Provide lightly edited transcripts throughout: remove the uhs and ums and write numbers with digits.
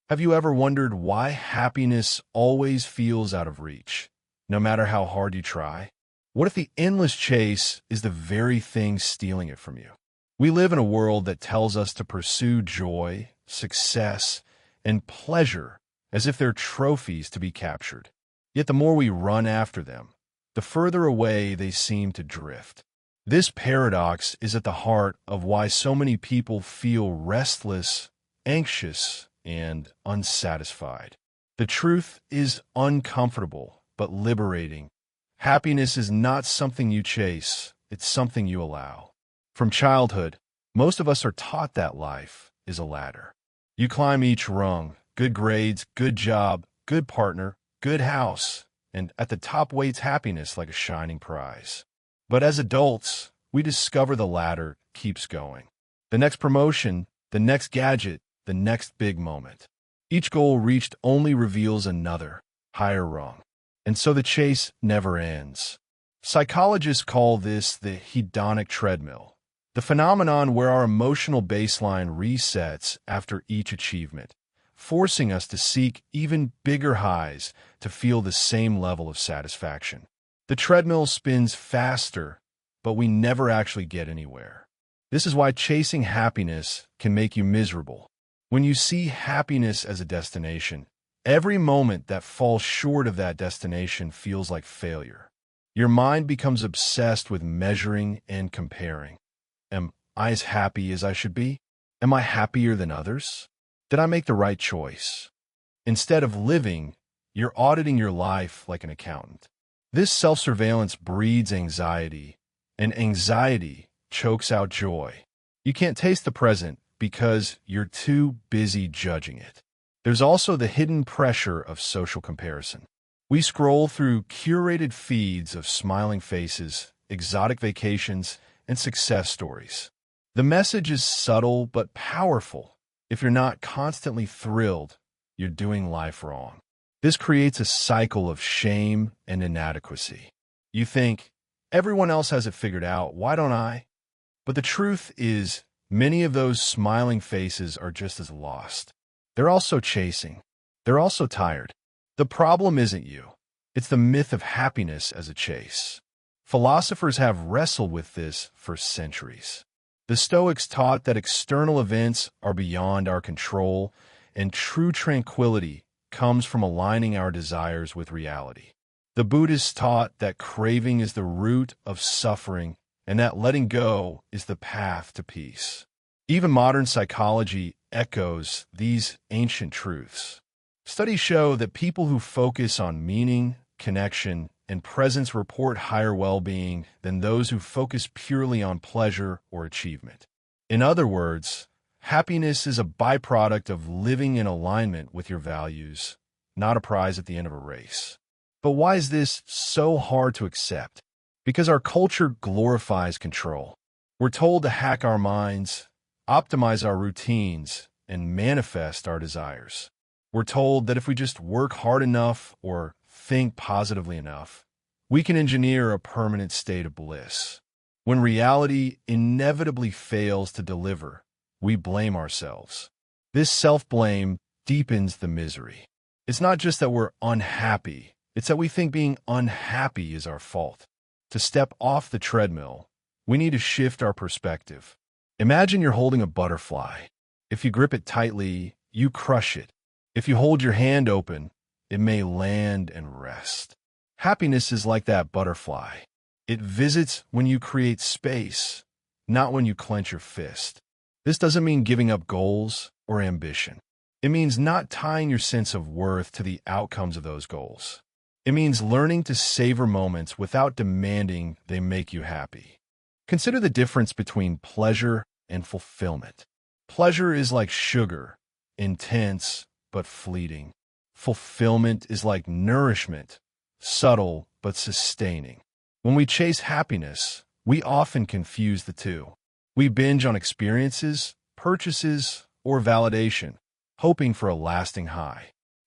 Have you ever wondered why happiness always feels out of reach, no matter how hard you try? What if the endless chase is the very thing stealing it from you? We live in a world that tells us to pursue joy, success, and pleasure as if they're trophies to be captured. Yet the more we run after them, the further away they seem to drift. This paradox is at the heart of why so many people feel restless, anxious, and unsatisfied. The truth is uncomfortable but liberating. Happiness is not something you chase, it's something you allow. From childhood, most of us are taught that life is a ladder. You climb each rung: good grades, good job, good partner, good house, and at the top waits happiness like a shining prize. But as adults, we discover the ladder keeps going. The next promotion, the next gadget, the next big moment. Each goal reached only reveals another, higher rung. And so the chase never ends. Psychologists call this the hedonic treadmill, the phenomenon where our emotional baseline resets after each achievement, forcing us to seek even bigger highs to feel the same level of satisfaction. The treadmill spins faster, but we never actually get anywhere. This is why chasing happiness can make you miserable. When you see happiness as a destination, every moment that falls short of that destination feels like failure. Your mind becomes obsessed with measuring and comparing. Am I as happy as I should be? Am I happier than others? Did I make the right choice? Instead of living, you're auditing your life like an accountant. This self-surveillance breeds anxiety, and anxiety chokes out joy. You can't taste the present because you're too busy judging it. There's also the hidden pressure of social comparison. We scroll through curated feeds of smiling faces, exotic vacations, and success stories. The message is subtle but powerful. If you're not constantly thrilled, you're doing life wrong. This creates a cycle of shame and inadequacy. You think, everyone else has it figured out, why don't I? But the truth is, many of those smiling faces are just as lost. They're also chasing. They're also tired. The problem isn't you. It's the myth of happiness as a chase. Philosophers have wrestled with this for centuries. The Stoics taught that external events are beyond our control, and true tranquility comes from aligning our desires with reality. The Buddhists taught that craving is the root of suffering and that letting go is the path to peace. Even modern psychology echoes these ancient truths. Studies show that people who focus on meaning, connection, and presence report higher well-being than those who focus purely on pleasure or achievement. In other words, happiness is a byproduct of living in alignment with your values, not a prize at the end of a race. But why is this so hard to accept? Because our culture glorifies control. We're told to hack our minds, optimize our routines, and manifest our desires. We're told that if we just work hard enough or think positively enough, we can engineer a permanent state of bliss. When reality inevitably fails to deliver, we blame ourselves. This self-blame deepens the misery. It's not just that we're unhappy, it's that we think being unhappy is our fault. To step off the treadmill, we need to shift our perspective. Imagine you're holding a butterfly. If you grip it tightly, you crush it. If you hold your hand open, it may land and rest. Happiness is like that butterfly. It visits when you create space, not when you clench your fist. This doesn't mean giving up goals or ambition. It means not tying your sense of worth to the outcomes of those goals. It means learning to savor moments without demanding they make you happy. Consider the difference between pleasure and fulfillment. Pleasure is like sugar, intense but fleeting. Fulfillment is like nourishment, subtle but sustaining. When we chase happiness, we often confuse the two. We binge on experiences, purchases, or validation, hoping for a lasting high.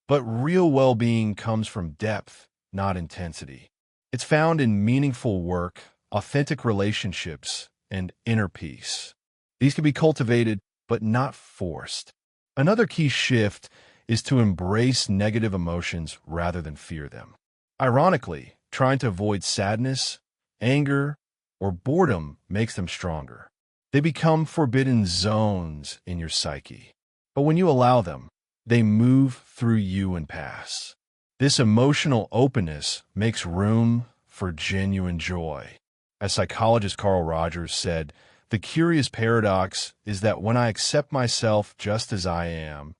But real well-being comes from depth, not intensity. It's found in meaningful work, authentic relationships, and inner peace. These can be cultivated, but not forced. Another key shift is to embrace negative emotions rather than fear them. Ironically, trying to avoid sadness, anger, or boredom makes them stronger. They become forbidden zones in your psyche. But when you allow them, they move through you and pass. This emotional openness makes room for genuine joy. As psychologist Carl Rogers said, the curious paradox is that when I accept myself just as I am,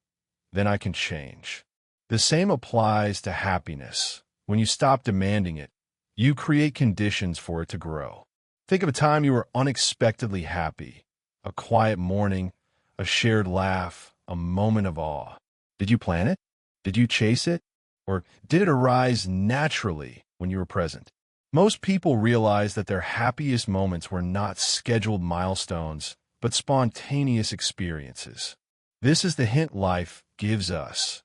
then I can change. The same applies to happiness. When you stop demanding it, you create conditions for it to grow. Think of a time you were unexpectedly happy, a quiet morning, a shared laugh, a moment of awe. Did you plan it? Did you chase it? Or did it arise naturally when you were present? Most people realize that their happiest moments were not scheduled milestones, but spontaneous experiences. This is the hint life gives us.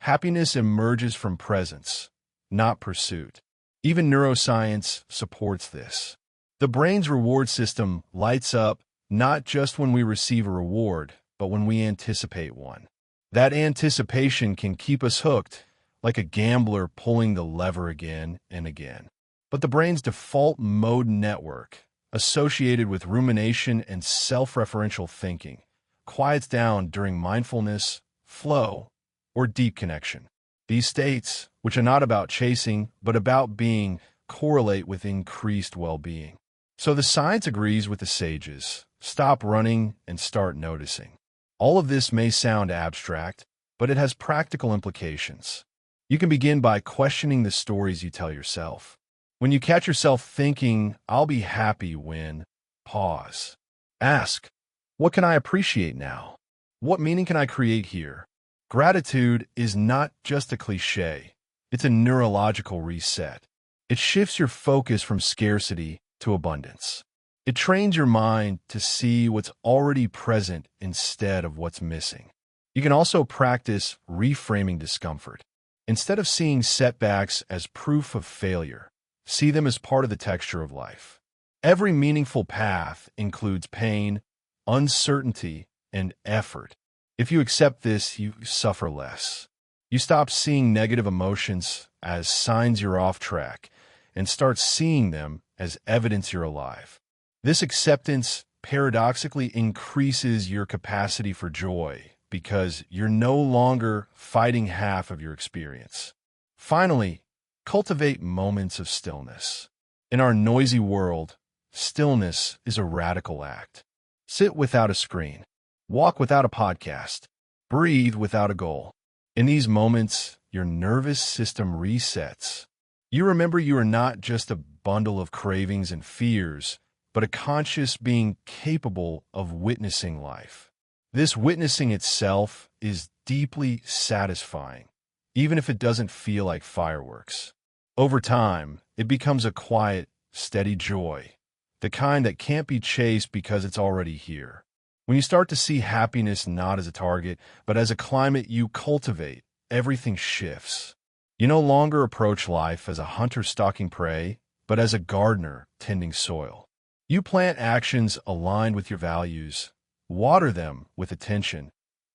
Happiness emerges from presence, not pursuit. Even neuroscience supports this. The brain's reward system lights up not just when we receive a reward, but when we anticipate one. That anticipation can keep us hooked, like a gambler pulling the lever again and again. But the brain's default mode network, associated with rumination and self-referential thinking, quiets down during mindfulness, flow, or deep connection. These states, which are not about chasing, but about being, correlate with increased well-being. So the science agrees with the sages. Stop running and start noticing. All of this may sound abstract, but it has practical implications. You can begin by questioning the stories you tell yourself. When you catch yourself thinking, "I'll be happy when," pause. Ask, "What can I appreciate now? What meaning can I create here?" Gratitude is not just a cliche. It's a neurological reset. It shifts your focus from scarcity to abundance. It trains your mind to see what's already present instead of what's missing. You can also practice reframing discomfort. Instead of seeing setbacks as proof of failure, see them as part of the texture of life. Every meaningful path includes pain, uncertainty, and effort. If you accept this, you suffer less. You stop seeing negative emotions as signs you're off track and start seeing them as evidence you're alive. This acceptance paradoxically increases your capacity for joy because you're no longer fighting half of your experience. Finally, cultivate moments of stillness. In our noisy world, stillness is a radical act. Sit without a screen. Walk without a podcast. Breathe without a goal. In these moments, your nervous system resets. You remember you are not just a bundle of cravings and fears, but a conscious being capable of witnessing life. This witnessing itself is deeply satisfying, even if it doesn't feel like fireworks. Over time, it becomes a quiet, steady joy, the kind that can't be chased because it's already here. When you start to see happiness not as a target, but as a climate you cultivate, everything shifts. You no longer approach life as a hunter stalking prey, but as a gardener tending soil. You plant actions aligned with your values, water them with attention,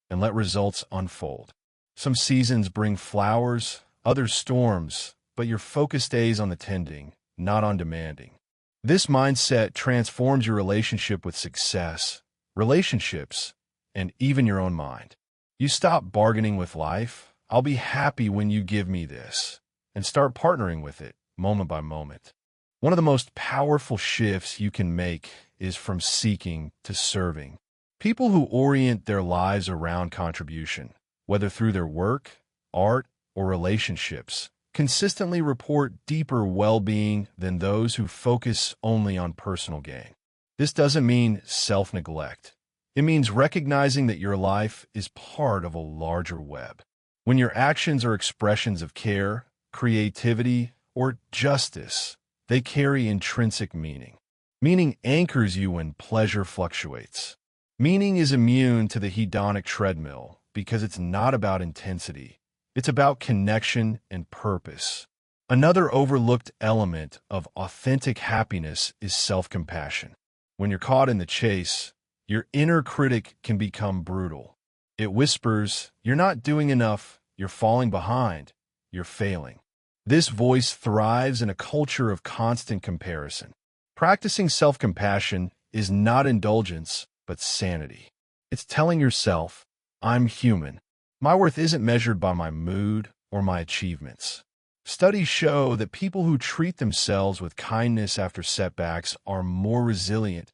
and let results unfold. Some seasons bring flowers, others storms, but your focus stays on the tending, not on demanding. This mindset transforms your relationship with success, relationships, and even your own mind. You stop bargaining with life, "I'll be happy when you give me this," and start partnering with it, moment by moment. One of the most powerful shifts you can make is from seeking to serving. People who orient their lives around contribution, whether through their work, art, or relationships, consistently report deeper well-being than those who focus only on personal gain. This doesn't mean self-neglect. It means recognizing that your life is part of a larger web. When your actions are expressions of care, creativity, or justice, they carry intrinsic meaning. Meaning anchors you when pleasure fluctuates. Meaning is immune to the hedonic treadmill because it's not about intensity. It's about connection and purpose. Another overlooked element of authentic happiness is self-compassion. When you're caught in the chase, your inner critic can become brutal. It whispers, "You're not doing enough, you're falling behind, you're failing." This voice thrives in a culture of constant comparison. Practicing self-compassion is not indulgence, but sanity. It's telling yourself, "I'm human. My worth isn't measured by my mood or my achievements." Studies show that people who treat themselves with kindness after setbacks are more resilient,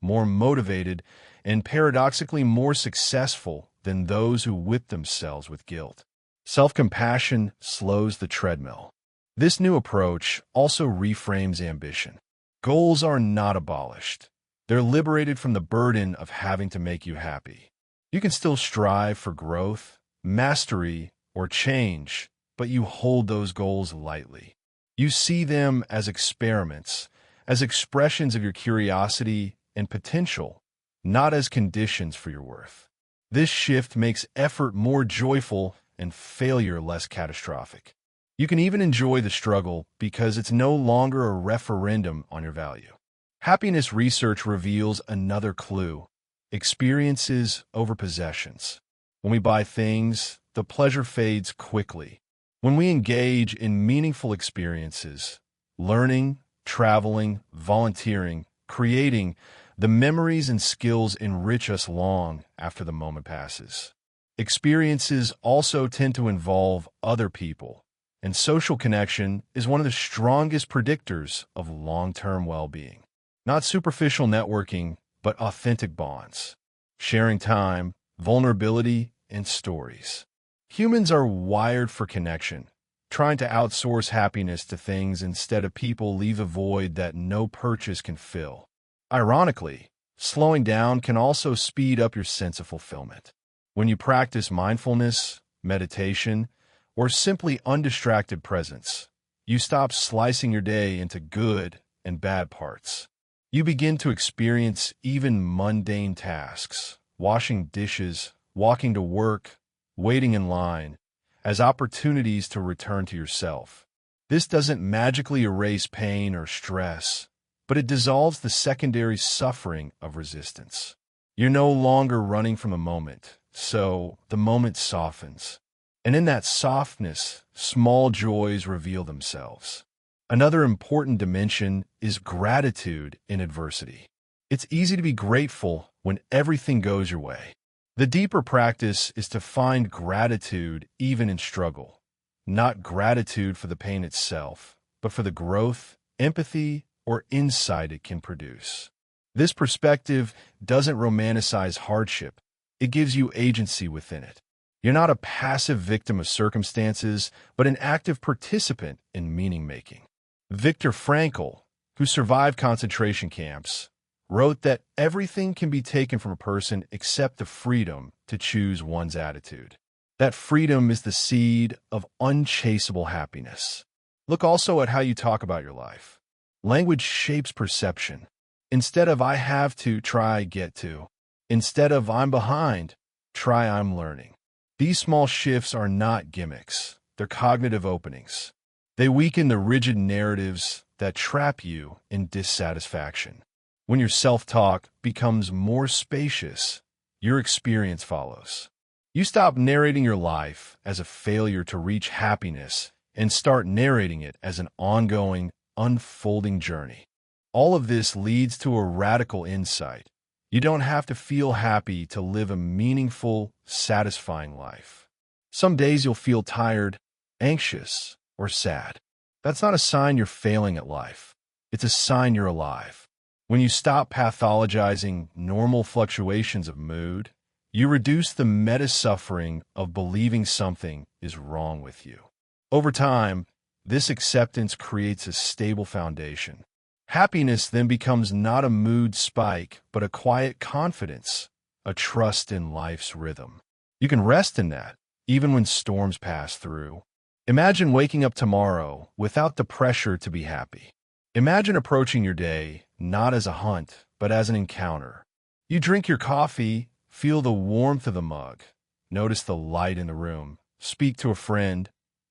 more motivated, and paradoxically more successful than those who whip themselves with guilt. Self-compassion slows the treadmill. This new approach also reframes ambition. Goals are not abolished. They're liberated from the burden of having to make you happy. You can still strive for growth, mastery, or change, but you hold those goals lightly. You see them as experiments, as expressions of your curiosity and potential, not as conditions for your worth. This shift makes effort more joyful and failure less catastrophic. You can even enjoy the struggle because it's no longer a referendum on your value. Happiness research reveals another clue: experiences over possessions. When we buy things, the pleasure fades quickly. When we engage in meaningful experiences, learning, traveling, volunteering, creating, the memories and skills enrich us long after the moment passes. Experiences also tend to involve other people, and social connection is one of the strongest predictors of long-term well-being. Not superficial networking, but authentic bonds, sharing time, vulnerability, and stories. Humans are wired for connection. Trying to outsource happiness to things instead of people leave a void that no purchase can fill. Ironically, slowing down can also speed up your sense of fulfillment. When you practice mindfulness, meditation, or simply undistracted presence, you stop slicing your day into good and bad parts. You begin to experience even mundane tasks, washing dishes, walking to work, waiting in line, as opportunities to return to yourself. This doesn't magically erase pain or stress, but it dissolves the secondary suffering of resistance. You're no longer running from a moment, so the moment softens. And in that softness, small joys reveal themselves. Another important dimension is gratitude in adversity. It's easy to be grateful when everything goes your way. The deeper practice is to find gratitude even in struggle, not gratitude for the pain itself, but for the growth, empathy, or insight it can produce. This perspective doesn't romanticize hardship. It gives you agency within it. You're not a passive victim of circumstances, but an active participant in meaning-making. Viktor Frankl, who survived concentration camps, wrote that everything can be taken from a person except the freedom to choose one's attitude. That freedom is the seed of unchaseable happiness. Look also at how you talk about your life. Language shapes perception. Instead of "I have to," try "get to." Instead of "I'm behind," try "I'm learning." These small shifts are not gimmicks. They're cognitive openings. They weaken the rigid narratives that trap you in dissatisfaction. When your self-talk becomes more spacious, your experience follows. You stop narrating your life as a failure to reach happiness and start narrating it as an ongoing, unfolding journey. All of this leads to a radical insight. You don't have to feel happy to live a meaningful, satisfying life. Some days you'll feel tired, anxious, or sad. That's not a sign you're failing at life. It's a sign you're alive. When you stop pathologizing normal fluctuations of mood, you reduce the meta-suffering of believing something is wrong with you. Over time, this acceptance creates a stable foundation. Happiness then becomes not a mood spike, but a quiet confidence, a trust in life's rhythm. You can rest in that, even when storms pass through. Imagine waking up tomorrow without the pressure to be happy. Imagine approaching your day not as a hunt, but as an encounter. You drink your coffee, feel the warmth of the mug, notice the light in the room, speak to a friend,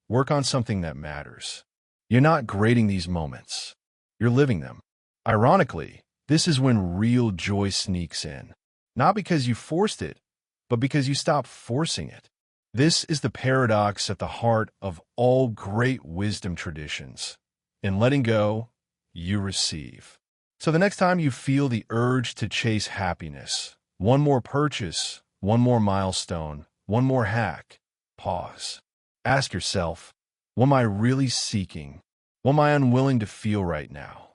work on something that matters. You're not grading these moments. You're living them. Ironically, this is when real joy sneaks in. Not because you forced it, but because you stop forcing it. This is the paradox at the heart of all great wisdom traditions. In letting go, you receive. So the next time you feel the urge to chase happiness, one more purchase, one more milestone, one more hack, pause. Ask yourself, what am I really seeking? What am I unwilling to feel right now?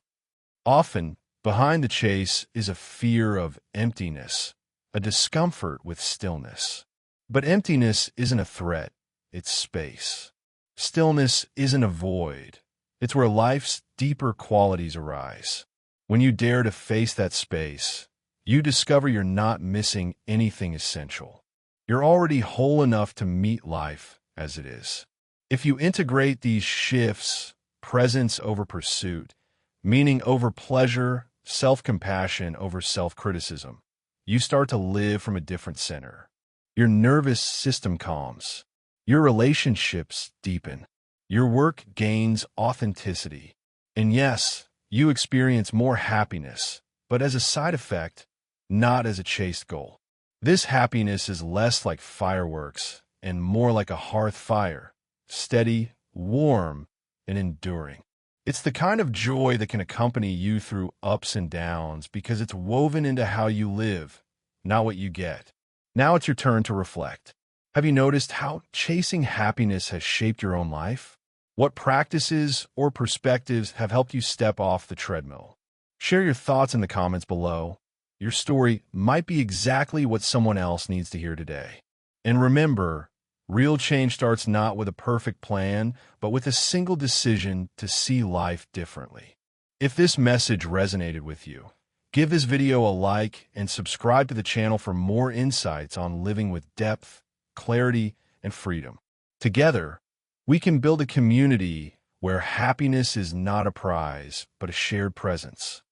Often, behind the chase is a fear of emptiness, a discomfort with stillness. But emptiness isn't a threat, it's space. Stillness isn't a void, it's where life's deeper qualities arise. When you dare to face that space, you discover you're not missing anything essential. You're already whole enough to meet life as it is. If you integrate these shifts, presence over pursuit, meaning over pleasure, self-compassion over self-criticism, you start to live from a different center. Your nervous system calms. Your relationships deepen. Your work gains authenticity. And yes, you experience more happiness, but as a side effect, not as a chased goal. This happiness is less like fireworks and more like a hearth fire, steady, warm, and enduring. It's the kind of joy that can accompany you through ups and downs because it's woven into how you live, not what you get. Now it's your turn to reflect. Have you noticed how chasing happiness has shaped your own life? What practices or perspectives have helped you step off the treadmill? Share your thoughts in the comments below. Your story might be exactly what someone else needs to hear today. And remember, real change starts not with a perfect plan, but with a single decision to see life differently. If this message resonated with you, give this video a like and subscribe to the channel for more insights on living with depth, clarity, and freedom. Together, we can build a community where happiness is not a prize, but a shared presence.